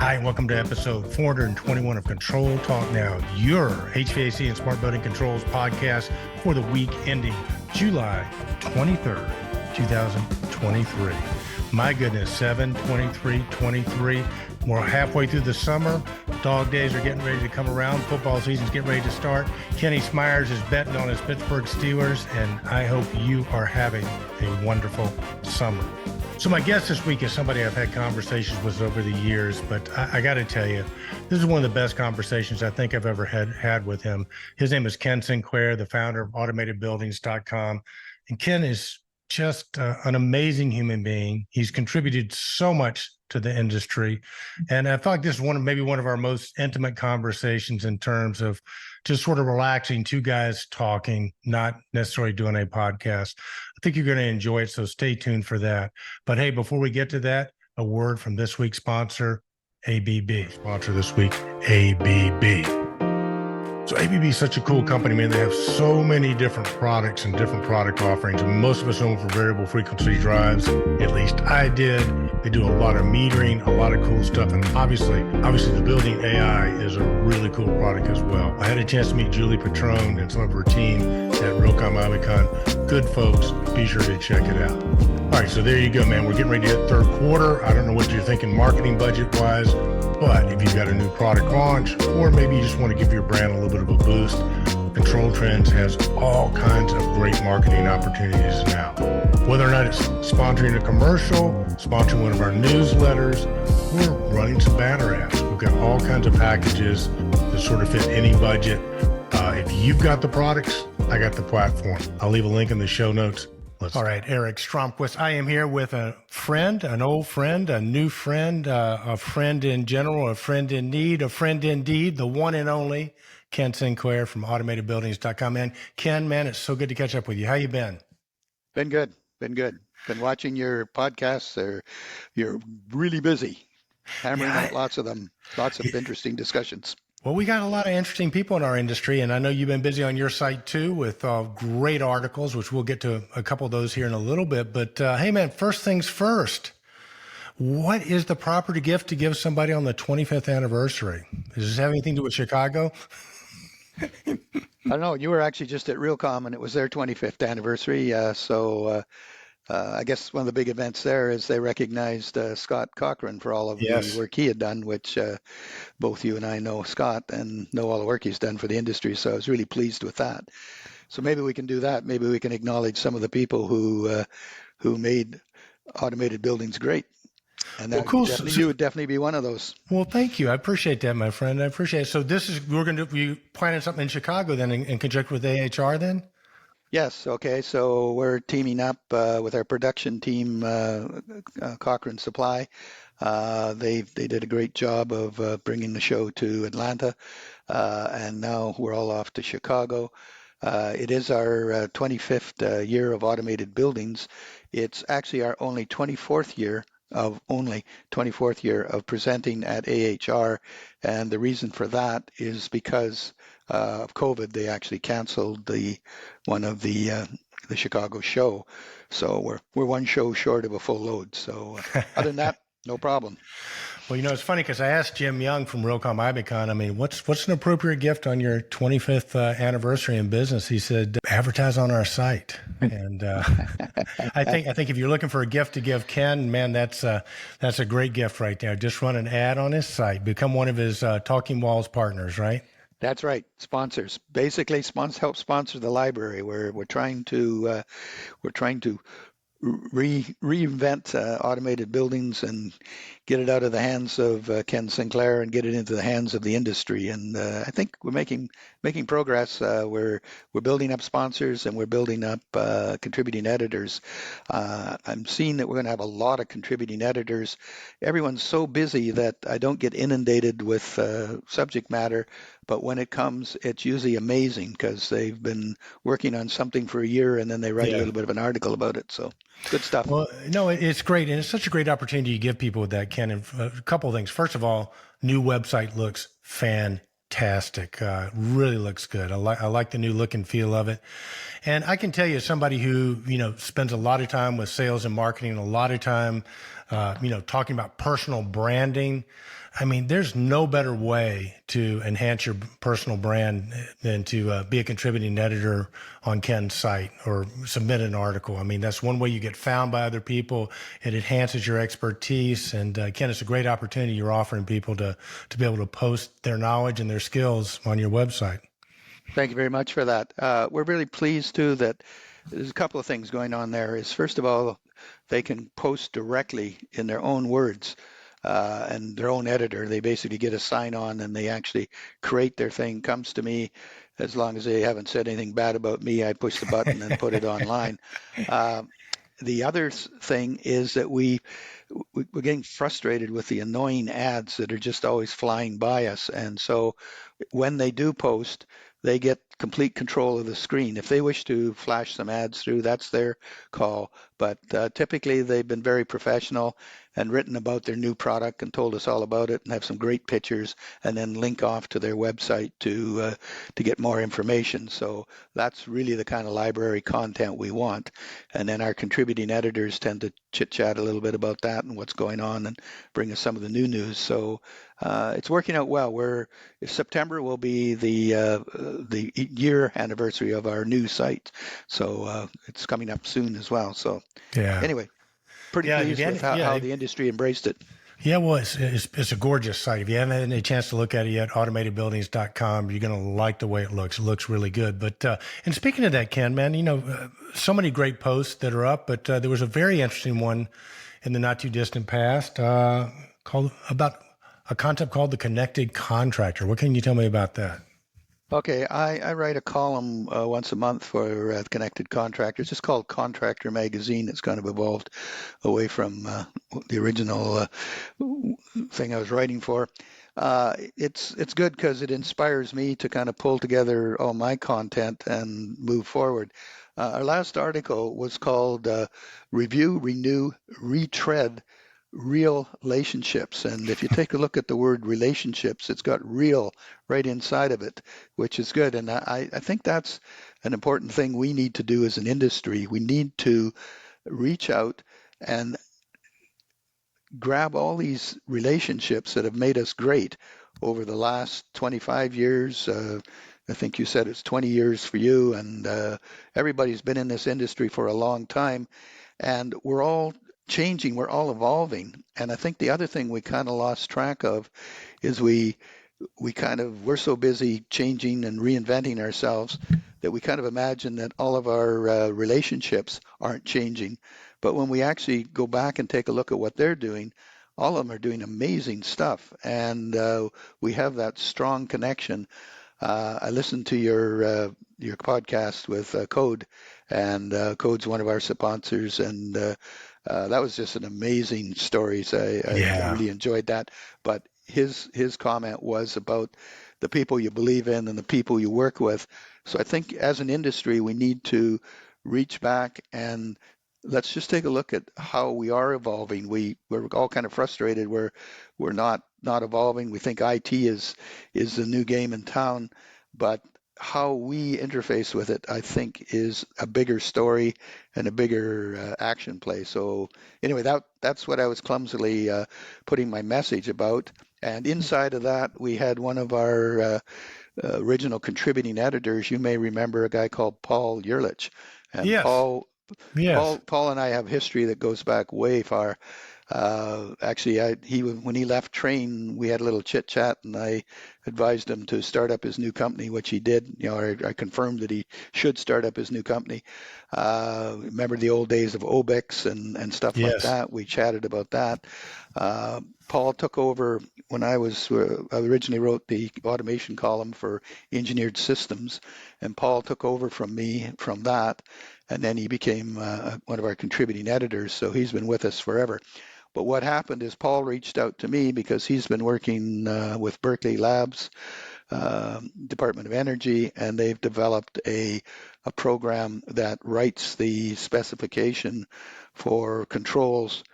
Hi, and welcome to episode 421 of Control Talk Now, your HVAC and smart building controls podcast for the week ending July 23rd, 2023. My goodness, 7/23/23. We're halfway through the summer. Dog days are getting ready to come around. Football season's getting ready to start. Kenny Smyers is betting on his Pittsburgh Steelers, and I hope you are having a wonderful summer. So my guest this week is somebody I've had conversations with over the years, but I got to tell you, this is one of the best conversations I think I've ever had with him. His name is Ken Sinclair, the founder of AutomatedBuildings.com. And Ken is just an amazing human being. He's contributed so much to the industry. And I feel like this is maybe one of our most intimate conversations in terms of just sort of relaxing, two guys talking, not necessarily doing a podcast. I think you're going to enjoy it, so stay tuned for that. But hey, before we get to that, a word from this week's sponsor, ABB. Sponsor this week, ABB. So ABB is such a cool company, man. They have so many different products and different product offerings. And most of us know them for variable frequency drives. At least I did. They do a lot of metering, a lot of cool stuff. And obviously the building AI is a really cool product as well. I had a chance to meet Julie Patron and some of her team at Realcomm Icon. Good folks. Be sure to check it out. All right, so there you go, man. We're getting ready to hit third quarter. I don't know what you're thinking marketing budget-wise, but if you've got a new product launch, or maybe you just want to give your brand a little bit of a boost, Control Trends has all kinds of great marketing opportunities now. Whether or not it's sponsoring a commercial, sponsoring one of our newsletters, or running some banner ads. We've got all kinds of packages that sort of fit any budget. If you've got the products, I got the platform. I'll leave a link in the show notes. All right, Eric Stromquist. I am here with a friend, an old friend, a new friend, a friend in general, a friend in need, a friend indeed, the one and only Ken Sinclair from AutomatedBuildings.com. Man, Ken, man, it's so good to catch up with you. How you been? Been good. Been watching your podcasts. You're really busy, hammering out lots of them, lots of interesting discussions. Well, we got a lot of interesting people in our industry, and I know you've been busy on your site too with great articles, which we'll get to a couple of those here in a little bit. But hey, man, first things first, what is the proper gift to give somebody on the 25th anniversary? Does this have anything to do with Chicago? I don't know. You were actually just at Realcomm, and it was their 25th anniversary. I guess one of the big events there is they recognized Scott Cochran for all of the work he had done, which both you and I know Scott and know all the work he's done for the industry. So I was really pleased with that. So maybe we can do that. Maybe we can acknowledge some of the people who made automated buildings great. And that you would definitely be one of those. Well, thank you. I appreciate that, my friend. I appreciate it. So we're going to be planning something in Chicago then in conjunction with AHR then? Yes. Okay. So we're teaming up with our production team, Cochrane Supply. They did a great job of bringing the show to Atlanta, and now we're all off to Chicago. It is our 25th year of automated buildings. It's actually our only 24th year of presenting at AHR, and the reason for that is because of COVID. They actually canceled the Chicago show, so we're one show short of a full load. So other than that, no problem. Well, it's funny because I asked Jim Young from Realcomm Icon, I mean, what's an appropriate gift on your 25th anniversary in business? He said, advertise on our site. And I think if you're looking for a gift to give Ken, man, that's a great gift right there. Just run an ad on his site, become one of his Talking Walls partners, right? That's right. Sponsors, basically, help sponsor the library. We're trying to reinvent automated buildings and get it out of the hands of Ken Sinclair and get it into the hands of the industry. And I think we're making progress. We're building up sponsors and we're building up contributing editors. I'm seeing that we're going to have a lot of contributing editors. Everyone's so busy that I don't get inundated with subject matter. But when it comes, it's usually amazing because they've been working on something for a year and then they write a little bit of an article about it. So good stuff. Well, no, it's great. And it's such a great opportunity to give people with that, Ken. And a couple of things. First of all, new website looks fantastic. Really looks good. I like the new look and feel of it. And I can tell you, as somebody who, spends a lot of time with sales and marketing, a lot of time talking about personal branding. I mean, there's no better way to enhance your personal brand than to be a contributing editor on Ken's site or submit an article. I mean, that's one way you get found by other people. It enhances your expertise. And Ken, it's a great opportunity you're offering people to be able to post their knowledge and their skills on your website. Thank you very much for that. We're really pleased too that there's a couple of things going on there. Is first of all, they can post directly in their own words and their own editor. They basically get a sign on and they actually create their thing. Comes to me as long as they haven't said anything bad about me. I push the button and put it online. Uh, the other thing is that we're getting frustrated with the annoying ads that are just always flying by us, and so when they do post, they get complete control of the screen. If they wish to flash some ads through, that's their call. But typically, they've been very professional and written about their new product and told us all about it and have some great pictures and then link off to their website to get more information. So that's really the kind of library content we want. And then our contributing editors tend to chit chat a little bit about that and what's going on and bring us some of the new news. So it's working out well. September will be the year anniversary of our new site, so it's coming up soon as well. So anyway, pretty pleased with how the industry embraced it. Yeah, well, it's a gorgeous site. If you haven't had any chance to look at it yet, automatedbuildings.com, you're going to like the way it looks. It looks really good. But and speaking of that, Ken, man, so many great posts that are up, but there was a very interesting one in the not too distant past called about a concept called the connected contractor. What can you tell me about that? Okay, I write a column once a month for Connected Contractors. It's called Contractor Magazine. It's kind of evolved away from the original thing I was writing for. It's good because it inspires me to kind of pull together all my content and move forward. Our last article was called Review, Renew, Retread Real Relationships. And if you take a look at the word relationships, it's got real right inside of it, which is good. And I think that's an important thing we need to do as an industry. We need to reach out and grab all these relationships that have made us great over the last 25 years. I think you said it's 20 years for you, and everybody's been in this industry for a long time, and we're all changing, we're all evolving. And I think the other thing we kind of lost track of is we're so busy changing and reinventing ourselves that we kind of imagine that all of our relationships aren't changing. But when we actually go back and take a look at what they're doing, all of them are doing amazing stuff, and we have that strong connection. I listened to your podcast with Code, and Code's one of our sponsors, and that was just an amazing story. So I really enjoyed that. But his comment was about the people you believe in and the people you work with. So I think as an industry, we need to reach back and let's just take a look at how we are evolving. We're all kind of frustrated. We're not evolving. We think IT is the new game in town, but how we interface with it, I think, is a bigger story and a bigger action play. So anyway, that's what I was clumsily putting my message about. And inside of that, we had one of our original contributing editors. You may remember a guy called Paul Yerlich. And Yes. Paul and I have history that goes back way far. Actually, when he left Train, we had a little chit chat, and I advised him to start up his new company, which he did. I confirmed that he should start up his new company. Remember the old days of Obix and stuff like that. We chatted about that. Paul took over when I originally wrote the automation column for Engineered Systems, and Paul took over from me from that, and then he became one of our contributing editors. So he's been with us forever. But what happened is Paul reached out to me because he's been working with Berkeley Labs, Department of Energy, and they've developed a program that writes the specification for controls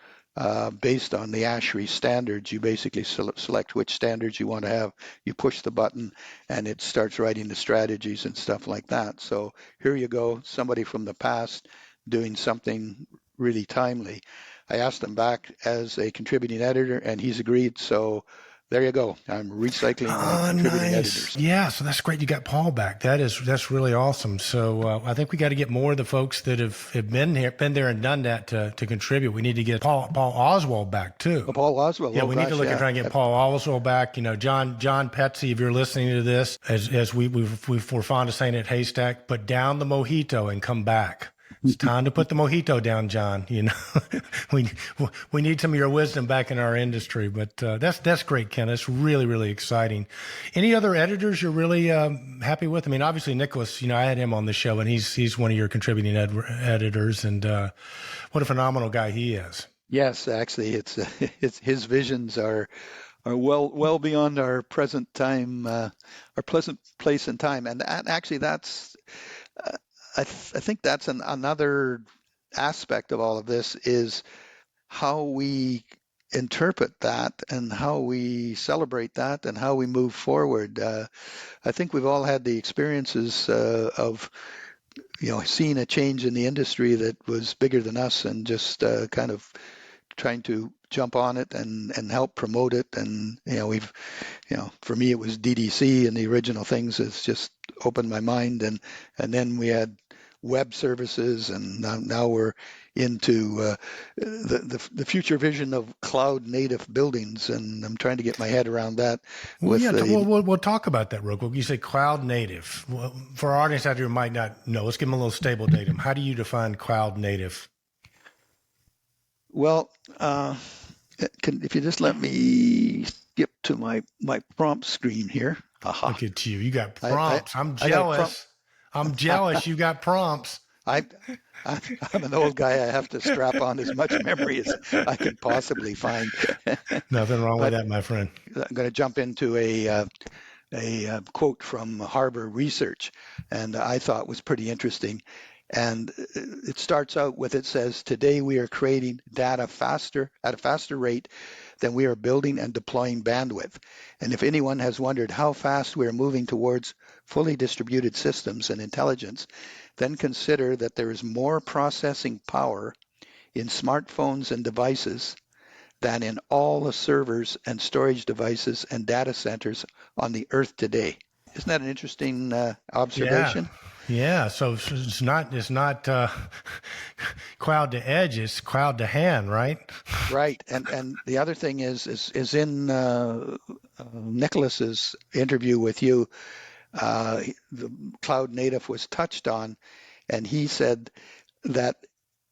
based on the ASHRAE standards. You basically select which standards you want to have. You push the button, and it starts writing the strategies and stuff like that. So here you go, somebody from the past doing something really timely. I asked him back as a contributing editor, and he's agreed. So there you go. I'm recycling my Oh, contributing nice. editors. Yeah, so that's great. You got Paul back. That's really awesome. So I think we got to get more of the folks that have been there and done that to contribute. We need to get Paul Oswald back too. Oh, Paul Oswald. Yeah, Oh we need to gosh, look at yeah. trying to get Paul Oswald back. You know, John Petsy, if you're listening to this, as we're fond of saying at Haystack, put down the mojito and come back. It's time to put the mojito down, John. You know, we we need some of your wisdom back in our industry. But that's great, Ken. That's really exciting. Any other editors you're really happy with? I mean, obviously Nicholas. You know, I had him on the show, and he's one of your contributing editors, and what a phenomenal guy he is. Yes, actually, it's his visions are well beyond our present time, our pleasant place and time, and actually that's I think that's another aspect of all of this is how we interpret that and how we celebrate that and how we move forward. I think we've all had the experiences of seeing a change in the industry that was bigger than us and just kind of trying to jump on it and help promote it. And for me it was DDC and the original things. It's just opened my mind, and then we had web services, and now we're into the future vision of cloud native buildings, and I'm trying to get my head around that. Well, yeah, we'll talk about that real quick. You say cloud native. Well, for our audience out here who might not know, let's give them a little stable datum. How do you define cloud native? Well, if you just let me skip to my prompt screen here. Aha. Look at you. You got prompts. I'm jealous. I'm jealous. You got prompts. I'm an old guy. I have to strap on as much memory as I can possibly find. Nothing wrong with that, my friend. I'm going to jump into a quote from Harvard Research, and I thought was pretty interesting. And it starts out with, it says, today we are creating data at a faster rate than we are building and deploying bandwidth. And if anyone has wondered how fast we are moving towards fully distributed systems and intelligence, then consider that there is more processing power in smartphones and devices than in all the servers and storage devices and data centers on the earth today. Isn't that an interesting observation? Yeah. So it's not cloud to edge, it's cloud to hand, right? Right. And the other thing is in Nicholas's interview with you, the cloud native was touched on, and he said that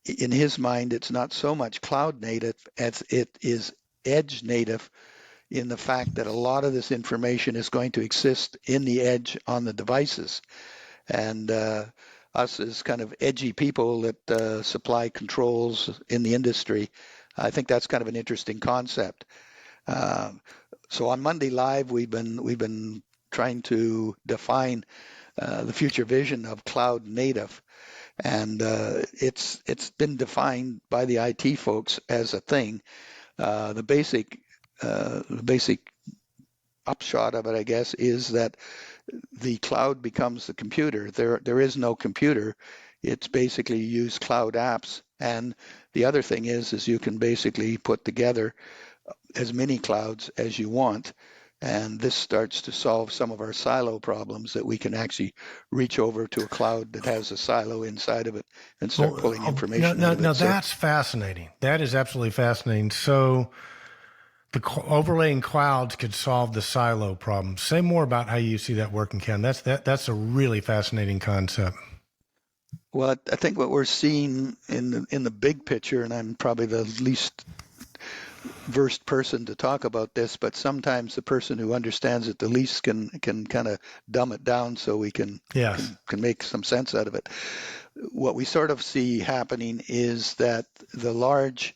in his mind it's not so much cloud native as it is edge native, in the fact that a lot of this information is going to exist in the edge on the devices. And us as kind of edgy people that supply controls in the industry, I think that's kind of an interesting concept. So on Monday Live, we've been trying to define the future vision of cloud native, and it's been defined by the IT folks as a thing. The basic upshot of it, I guess, is that the cloud becomes the computer. There is no computer. It's basically you use cloud apps. And the other thing is you can basically put together as many clouds as you want. And this starts to solve some of our silo problems, that we can actually reach over to a cloud that has a silo inside of it and start pulling information out of it. Now that's fascinating. That is absolutely fascinating. So the overlaying clouds could solve the silo problem. Say more about how you see that working, Ken. That's a really fascinating concept. Well, I think what we're seeing in the big picture, and I'm probably the least versed person to talk about this, but sometimes the person who understands it the least can kind of dumb it down so we can make some sense out of it. What we sort of see happening is that the large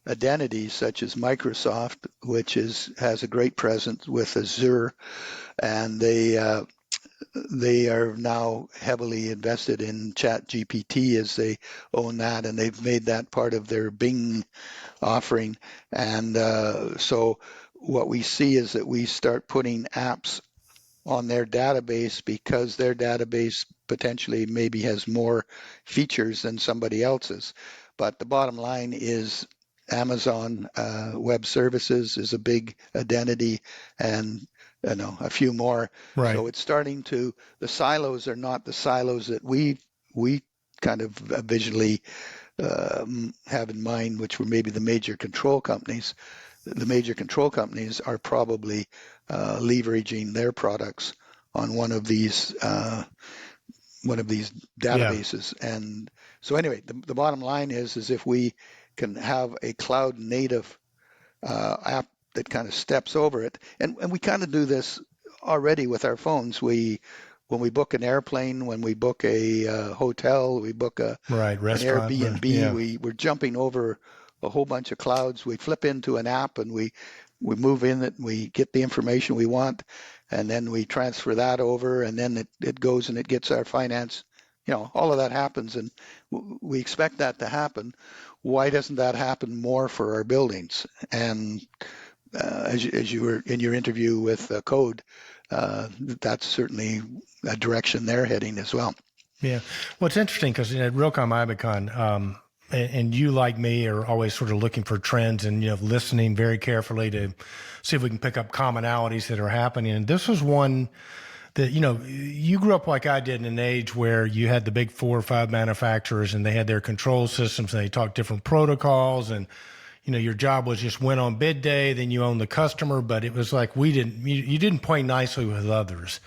identities such as Microsoft, which has a great presence with Azure, and they are now heavily invested in ChatGPT, as they own that, and they've made that part of their Bing offering. And so what we see is that we start putting apps on their database because their database potentially maybe has more features than somebody else's. But the bottom line is Amazon Web Services is a big identity, and a few more. Right. So it's starting to. The silos are not the silos that we kind of visually have in mind, which were maybe the major control companies. The major control companies are probably leveraging their products on one of these Yeah. databases. And so anyway, the bottom line is if we can have a cloud native app that kind of steps over it, and we kind of do this already with our phones. When we book an airplane, when we book a hotel, we book Right. an Restaurant. Airbnb, Yeah. we're jumping over a whole bunch of clouds. We flip into an app and we move in it, and we get the information we want, and then we transfer that over, and then it goes and it gets our finance. All of that happens, and we expect that to happen. Why doesn't that happen more for our buildings? And as you were in your interview with Code, that's certainly a direction they're heading as well. Yeah. Well, it's interesting because at Realcomm Ibicon, and you like me are always sort of looking for trends and listening very carefully to see if we can pick up commonalities that are happening. And this was one that you grew up like I did in an age where you had the big 4 or 5 manufacturers and they had their control systems and they talked different protocols, and your job was just win on bid day, then you own the customer, but it was like you didn't play nicely with others.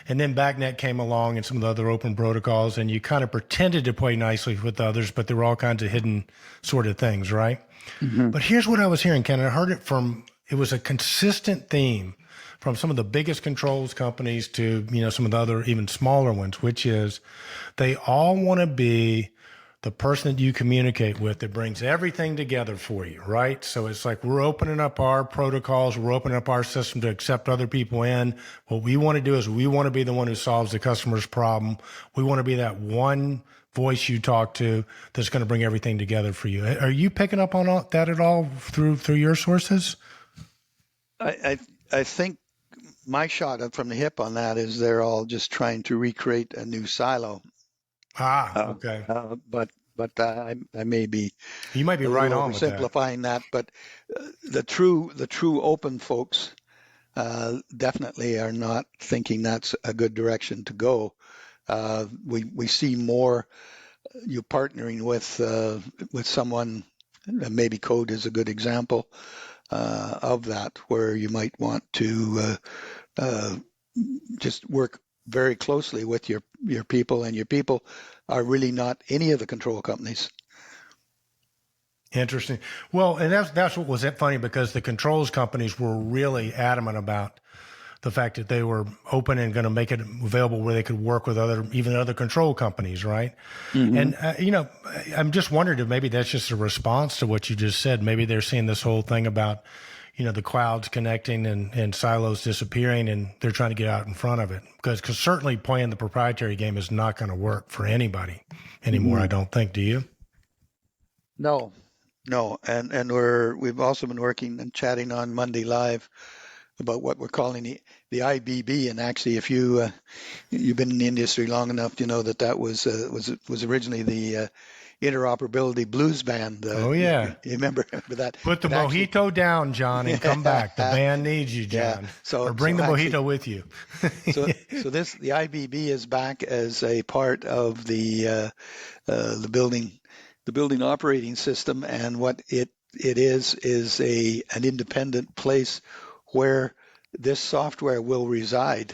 And then BACnet came along and some of the other open protocols, and you kind of pretended to play nicely with others, but there were all kinds of hidden sort of things, right? Mm-hmm. But here's what I was hearing, Ken. I heard it was a consistent theme from some of the biggest controls companies to, some of the other even smaller ones, which is they all want to be the person that you communicate with that brings everything together for you, right? So it's like we're opening up our protocols, we're opening up our system to accept other people in. What we want to do is we want to be the one who solves the customer's problem. We want to be that one voice you talk to that's going to bring everything together for you. Are you picking up on that at all through your sources? I think my shot from the hip on that is they're all just trying to recreate a new silo. Okay. But I may be you might be right on with that. Oversimplifying that. But the true open folks definitely are not thinking that's a good direction to go. We see more you partnering with someone. Maybe Code is a good example of that, where you might want to just work very closely with your people, and your people are really not any of the control companies. Interesting. Well, and that's what was funny, because the controls companies were really adamant about the fact that they were open and going to make it available where they could work with even other control companies, right? Mm-hmm. And I'm just wondering if maybe that's just a response to what you just said. Maybe they're seeing this whole thing about the clouds connecting and silos disappearing, and they're trying to get out in front of it. Because certainly playing the proprietary game is not going to work for anybody anymore, I don't think. Do you? No. And we've also been working and chatting on Monday Live about what we're calling the IBB. And actually, if you've been in the industry long enough, you know that was originally the Interoperability Blues Band. Oh, yeah. You remember that? Put the mojito down, John, and come back. The band needs you, John. Yeah. Or bring the mojito with you. so the IBB is back as a part of the building operating system, and what it is an independent place where this software will reside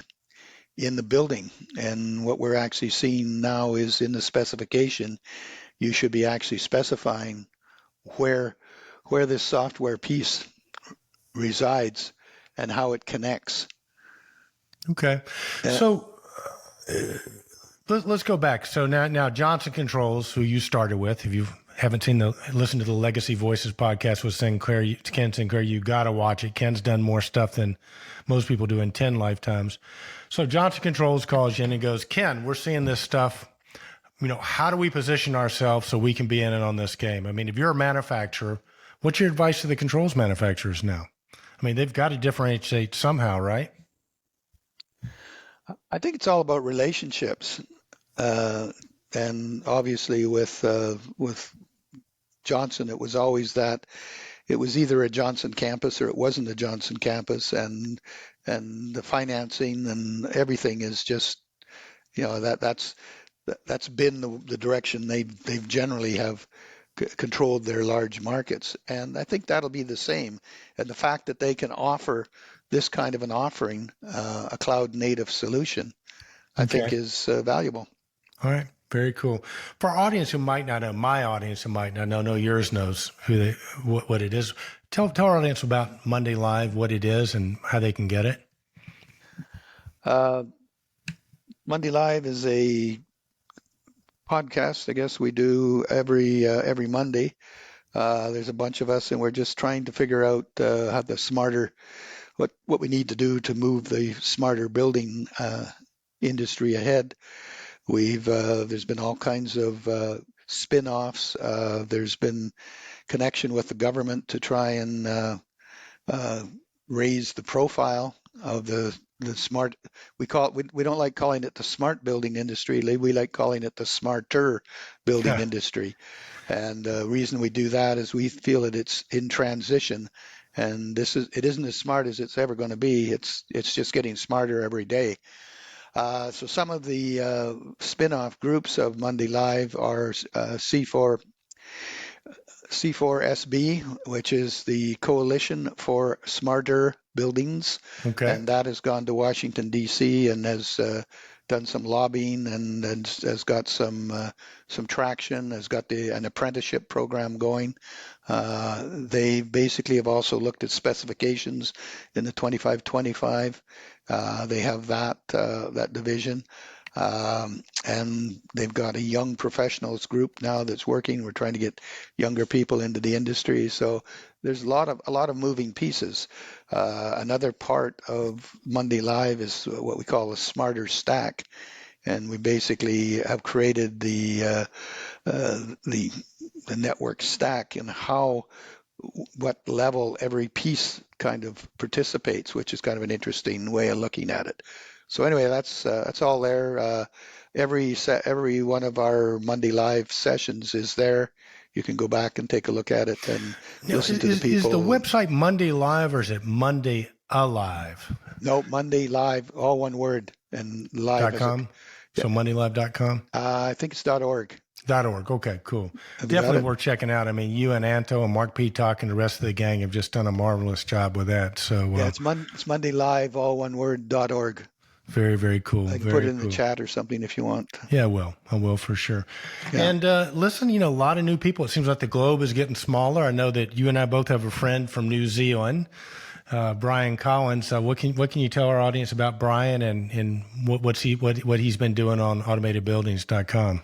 in the building. And what we're actually seeing now is in the specification, you should be actually specifying where this software piece resides and how it connects. Okay. So let's go back. So now Johnson Controls, who you started with, if you haven't listened to the Legacy Voices podcast with Ken Sinclair, you got to watch it. Ken's done more stuff than most people do in 10 lifetimes. So Johnson Controls calls you in and goes, Ken, we're seeing this stuff. How do we position ourselves so we can be in it on this game? I mean, if you're a manufacturer, what's your advice to the controls manufacturers now? I mean, they've got to differentiate somehow, right? I think it's all about relationships. And obviously with Johnson, it was always that it was either a Johnson campus or it wasn't a Johnson campus, and the financing and everything is just, that's been the direction they've generally have controlled their large markets, and I think that'll be the same. And the fact that they can offer this kind of an offering, a cloud native solution, I think Okay. is valuable. All right. Very cool. For our audience who might not know, my audience who might not know yours knows what it is. Tell our audience about Monday Live, what it is, and how they can get it. Uh, Monday Live is a podcast, I guess we do every Monday. There's a bunch of us, and we're just trying to figure out how the smarter what we need to do to move the smarter building industry ahead. There's been all kinds of spin-offs. There's been connection with the government to try and raise the profile of the smart. We don't like calling it the smart building industry. We like calling it the smarter building Yeah. industry. And the reason we do that is we feel that it's in transition, and it isn't as smart as it's ever going to be. It's just getting smarter every day. So some of the spin-off groups of Monday Live are C4SB, which is the Coalition for Smarter Buildings, Okay. and that has gone to Washington, D.C. and has done some lobbying and has got some traction, has got an apprenticeship program going. They basically have also looked at specifications in the 2525. They have that division. And they've got a young professionals group now that's working. We're trying to get younger people into the industry. So there's a lot of moving pieces. Another part of Monday Live is what we call a smarter stack, and we basically have created the network stack and what level every piece kind of participates, which is kind of an interesting way of looking at it. So anyway, that's all there. Every one of our Monday Live sessions is there. You can go back and take a look at it and listen to the people. Is the website Monday Live or is it Monday Alive? No, Monday Live, all one word, and live. .com? So mondaylive.com? I think it's .org. .org. Okay, cool. Have you got Definitely it? worth checking out. I mean, you and Anto and Mark Peacock and the rest of the gang have just done a marvelous job with that. So Yeah, it's Monday Live, all one word, .org. very, very cool. I can put it in the chat or something if you want. Yeah, I will for sure. Yeah. And listen, a lot of new people. It seems like the globe is getting smaller. I know that you and I both have a friend from New Zealand, Brian Collins. What can you tell our audience about Brian and what he's been doing on automatedbuildings.com?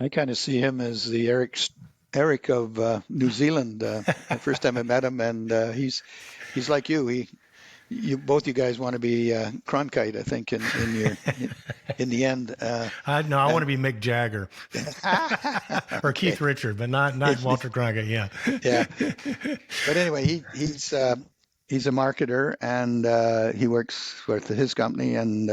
I kind of see him as the Eric of New Zealand. The first time I met him, and he's like you. Both you guys want to be Cronkite, I think, in the end. I want to be Mick Jagger or Keith Richard, but not Walter Cronkite. Yeah. Yeah. But anyway, he's a marketer, and he works with his company, and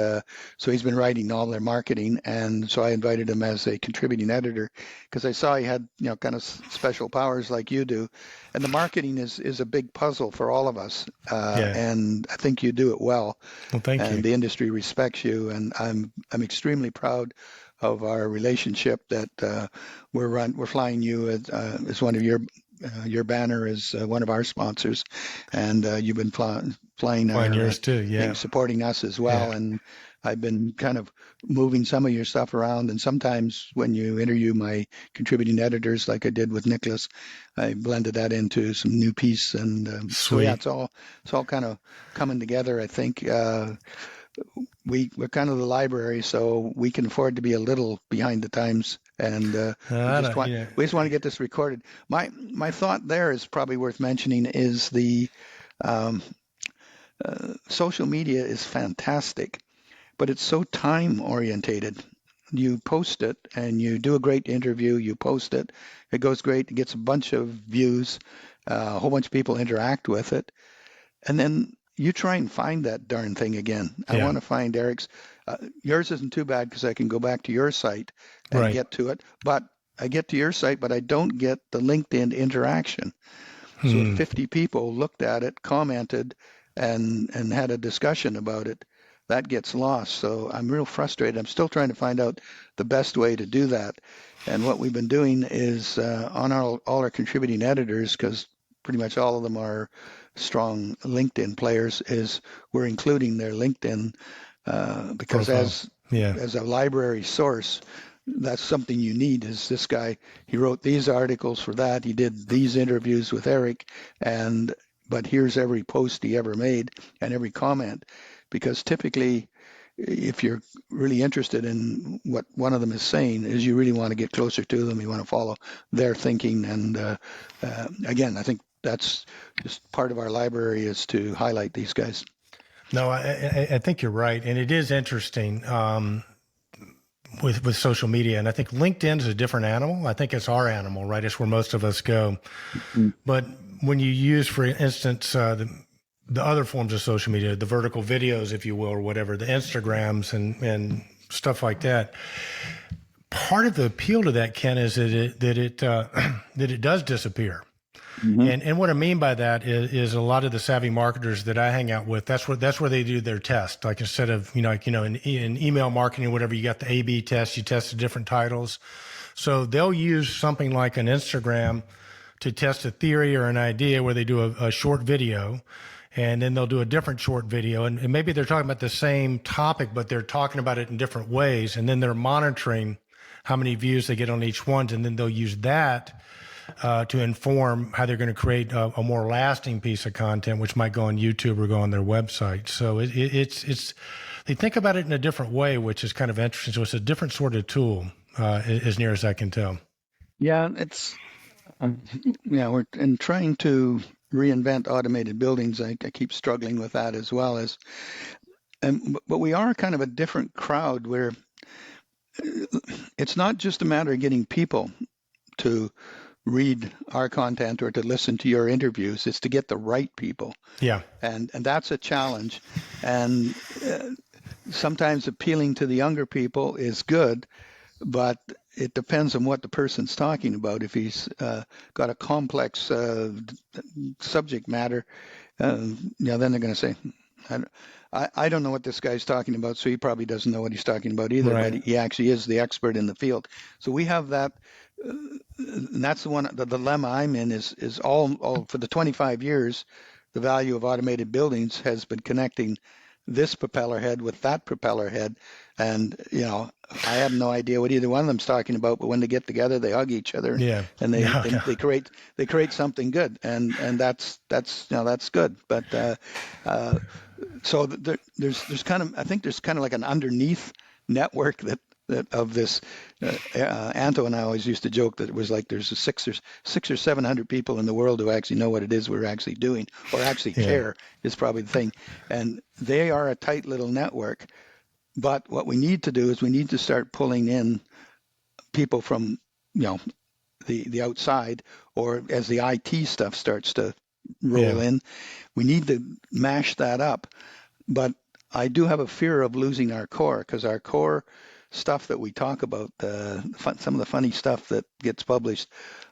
so he's been writing all their marketing. And so I invited him as a contributing editor because I saw he had kind of special powers like you do, and the marketing is a big puzzle for all of us. And I think you do it well. Well, thank you. And the industry respects you, and I'm extremely proud of our relationship that we're flying you as one of your banner is one of our sponsors, and you've been flying yours too, yeah, supporting us as well. Yeah. And I've been kind of moving some of your stuff around, and sometimes when you interview my contributing editors, like I did with Nicholas, I blended that into some new piece, and so yeah, it's all kind of coming together. I think we're kind of the library, so we can afford to be a little behind the times, and we just want to get this recorded. My thought there is probably worth mentioning is the social media is fantastic, but it's so time orientated. You post it and you do a great interview, you post it, it goes great, it gets a bunch of views, a whole bunch of people interact with it, and then you try and find that darn thing again. I want to find Eric's. Yours isn't too bad because I can go back to your site and get to it. But I get to your site, but I don't get the LinkedIn interaction. So if 50 people looked at it, commented, and had a discussion about it, that gets lost. So I'm real frustrated. I'm still trying to find out the best way to do that. And what we've been doing is on all our contributing editors, because pretty much all of them are strong LinkedIn players, is we're including their LinkedIn because Profile. as a library source, that's something you need. Is this guy, he wrote these articles for that, he did these interviews with Eric, but here's every post he ever made and every comment, because typically if you're really interested in what one of them is saying, is you really want to get closer to them, you want to follow their thinking. And again, I think that's just part of our library, is to highlight these guys. No, I think you're right. And it is interesting. With social media. And I think LinkedIn is a different animal. I think it's our animal, right? It's where most of us go. Mm-hmm. But when you use, for instance, the other forms of social media, the vertical videos, if you will, or whatever, the Instagrams and stuff like that, part of the appeal to that, Ken, is that it does disappear. Mm-hmm. And what I mean by that is a lot of the savvy marketers that I hang out with, that's where they do their test. Like instead of, in email marketing or whatever, you got the A/B test, you test the different titles. So they'll use something like an Instagram to test a theory or an idea, where they do a short video, and then they'll do a different short video. And maybe they're talking about the same topic, but they're talking about it in different ways. And then they're monitoring how many views they get on each one. And then they'll use that to inform how they're going to create a more lasting piece of content, which might go on YouTube or go on their website. So it's they think about it in a different way, which is kind of interesting. So it's a different sort of tool, as near as I can tell. Yeah, we're trying to reinvent automated buildings. I keep struggling with that as well but we are kind of a different crowd, where it's not just a matter of getting people to read our content or to listen to your interviews. It's to get the right people. Yeah. And that's a challenge. And sometimes appealing to the younger people is good, but it depends on what the person's talking about. If he's got a complex subject matter, then they're going to say, I don't know what this guy's talking about, so he probably doesn't know what he's talking about either, right. But he actually is the expert in the field. So we have that. And that's the dilemma I'm in, is all for the 25 years, the value of automated buildings has been connecting this propeller head with that propeller head. And, I have no idea what either one of them's talking about, but when they get together, they hug each other, and they create something good. And that's good. But, so there's kind of, I think there's kind of like an underneath network that of this. Anto and I always used to joke that it was like there's 600 or 700 people in the world who actually know what it is we're actually doing, or actually care, is probably the thing. And they are a tight little network. But what we need to do is we need to start pulling in people from, the outside, or as the IT stuff starts to roll in, we need to mash that up. But I do have a fear of losing our core, because our core stuff that we talk about, some of the funny stuff that gets published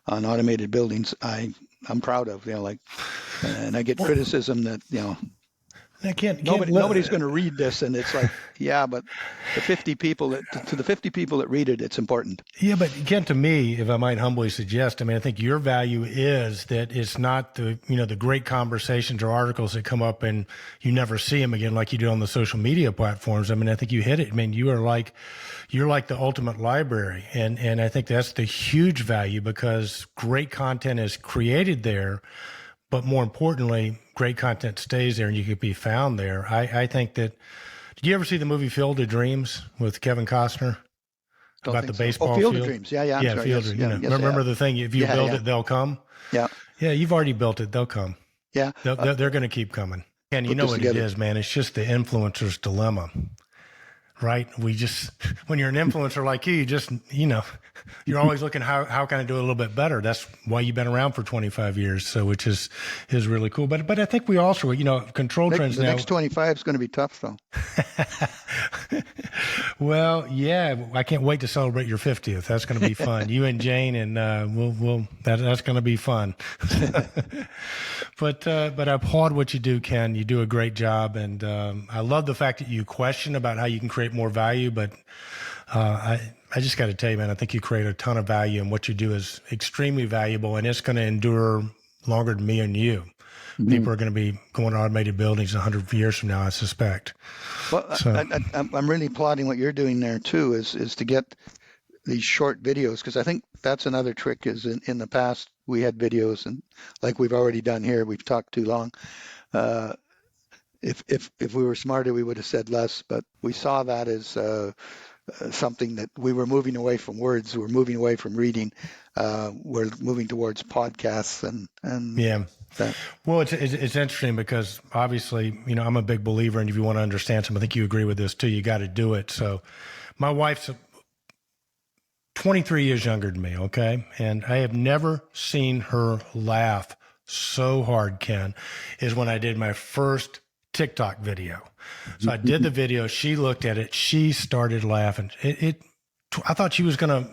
on automated buildings, I'm proud of, and I get criticism that, nobody's going to read this, and it's like, but the 50 people that read it, it's important. Yeah, but again, to me, if I might humbly suggest, I think your value is that it's not the great conversations or articles that come up and you never see them again, like you do on the social media platforms. I think you hit it. You're like the ultimate library, and I think that's the huge value, because great content is created there. But more importantly, great content stays there, and you can be found there. I think that. Did you ever see the movie Field of Dreams with Kevin Costner? About the baseball field? Field of Dreams. Yeah. I'm sorry. Field of Dreams. Remember the thing? If you build it, they'll come. Yeah. Yeah, you've already built it. They'll come. Yeah. They're going to keep coming. And you know what it is, man? It's just the influencer's dilemma. right? We just, when you're an influencer like you just, you're always looking, how can I do it a little bit better? That's why you've been around for 25 years. So, which is really cool. But I think we also, control trends The now. next 25 is going to be tough, though. Well, yeah, I can't wait to celebrate your 50th. That's going to be fun. You and Jane, and that's going to be fun. But I applaud what you do, Ken. You do a great job, and I love the fact that you question about how you can create more value. But I just got to tell you, man, I think you create a ton of value, and what you do is extremely valuable, and it's going to endure longer than me and you. Mm-hmm. People are going to be going to automated buildings 100 years from now, I suspect. Well, so. I'm really applauding what you're doing there too, is to get these short videos, because I think that's another trick. Is in the past we had videos, and like we've already done here, we've talked too long. If we were smarter, we would have said less. But we saw that as something that we were moving away from words, we're moving away from reading, we're moving towards podcasts and yeah. That. Well, it's interesting because obviously, I'm a big believer, and if you want to understand something, I think you agree with this too, you got to do it. So my wife's 23 years younger than me, okay? And I have never seen her laugh so hard, Ken, is when I did my first TikTok video. So I did the video, she looked at it, she started laughing. I thought she was going to,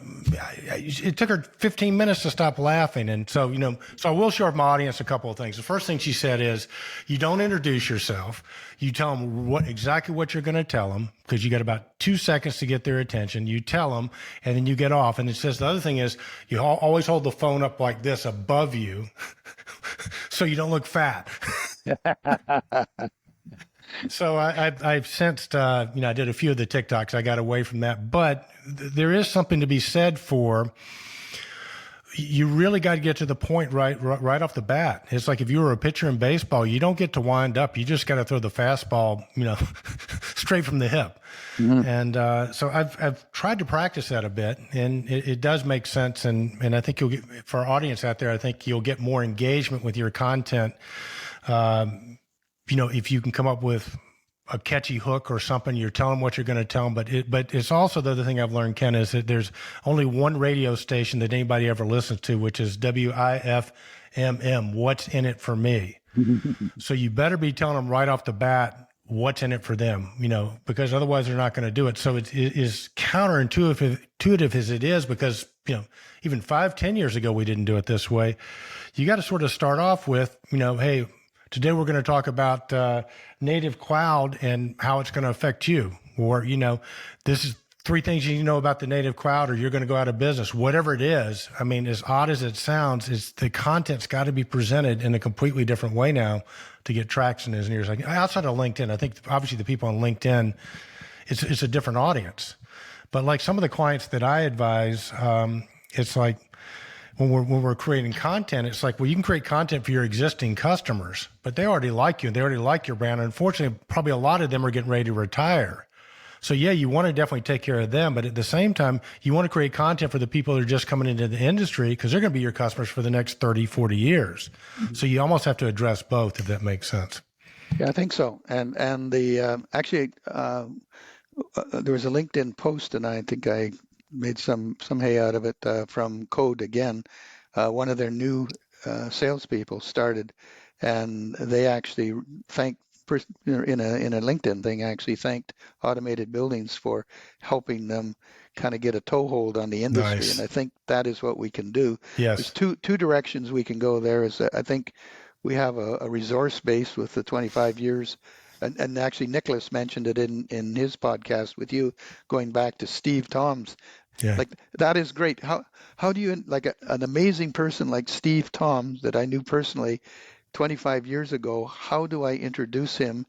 it took her 15 minutes to stop laughing. And so, so I will show my audience a couple of things. The first thing she said is, you don't introduce yourself. You tell them exactly what you're going to tell them, because you got about 2 seconds to get their attention. You tell them, and then you get off. And it says the other thing is, you always hold the phone up like this above you so you don't look fat. So I've sensed, I did a few of the TikToks. I got away from that, but there is something to be said for, you really got to get to the point right off the bat. It's like if you were a pitcher in baseball, you don't get to wind up. You just got to throw the fastball, straight from the hip. Mm-hmm. And so I've tried to practice that a bit, and it does make sense. And I think you'll get, for our audience out there, I think you'll get more engagement with your content. If you can come up with a catchy hook or something, you're telling them what you're going to tell them. But it's also, the other thing I've learned, Ken, is that there's only one radio station that anybody ever listens to, which is WIFMM, What's in It for Me. So you better be telling them right off the bat what's in it for them, because otherwise they're not going to do it. So it is counterintuitive as it is, because, even 5-10 years ago, we didn't do it this way. You got to sort of start off with, hey, today we're going to talk about native cloud and how it's going to affect you. Or, this is 3 things you need to know about the native cloud, or you're going to go out of business. Whatever it is, I mean, as odd as it sounds, the content's got to be presented in a completely different way now to get traction as near as outside of LinkedIn. I think obviously the people on LinkedIn, it's a different audience. But like some of the clients that I advise, it's like, when we're creating content, it's like, well, you can create content for your existing customers, but they already like you. They already like your brand. Unfortunately, probably a lot of them are getting ready to retire. So yeah, you want to definitely take care of them, but at the same time, you want to create content for the people that are just coming into the industry, because they're going to be your customers for the next 30, 40 years. Mm-hmm. So you almost have to address both, if that makes sense. Yeah, I think so. And the actually, there was a LinkedIn post, and I think I made some hay out of it from Code again. One of their new salespeople started, and they actually thanked in a LinkedIn thing. Actually thanked Automated Buildings for helping them kind of get a toehold on the industry. Nice. And I think that is what we can do. Yes. There's two directions we can go. There is, I think, we have a resource base with the 25 years. And actually, Nicholas mentioned it in his podcast with you, going back to Steve Toms. Yeah. Like, that is great. How do you, like an amazing person like Steve Toms that I knew personally 25 years ago, how do I introduce him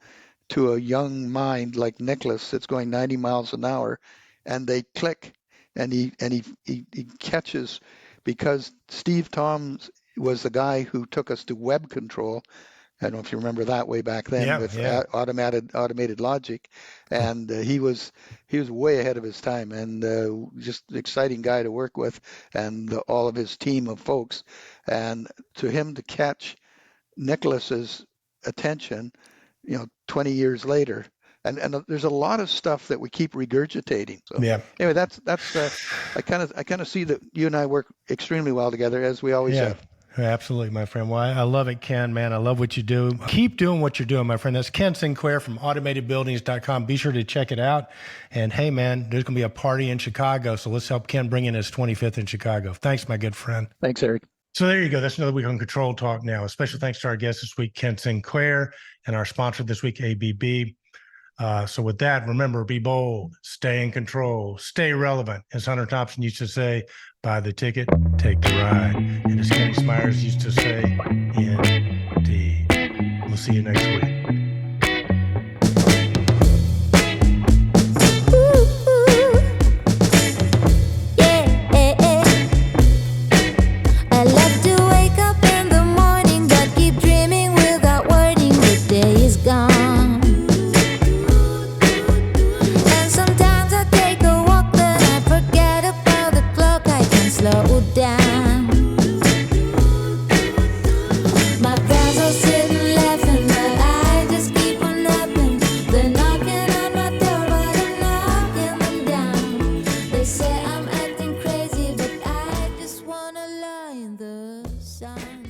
to a young mind like Nicholas that's going 90 miles an hour, and they click, and he catches, because Steve Toms was the guy who took us to web control. I don't know if you remember that way back then with automated logic, and he was way ahead of his time, and just an exciting guy to work with, and all of his team of folks, and to him to catch Nicholas's attention, 20 years later, and there's a lot of stuff that we keep regurgitating. So Yeah. anyway, that's I kind of see that you and I work extremely well together, as we always Yeah. have. Absolutely, my friend. Well, I love it, Ken, man. I love what you do. Keep doing what you're doing, my friend. That's Ken Sinclair from automatedbuildings.com. Be sure to check it out. And hey, man, there's going to be a party in Chicago. So let's help Ken bring in his 25th in Chicago. Thanks, my good friend. Thanks, Eric. So there you go. That's another week on Control Talk Now. A special thanks to our guest this week, Ken Sinclair, and our sponsor this week, ABB. So with that, remember, be bold, stay in control, stay relevant. As Hunter Thompson used to say, buy the ticket, take the ride. And as Kenny Smyers used to say, indeed. We'll see you next week. Sun.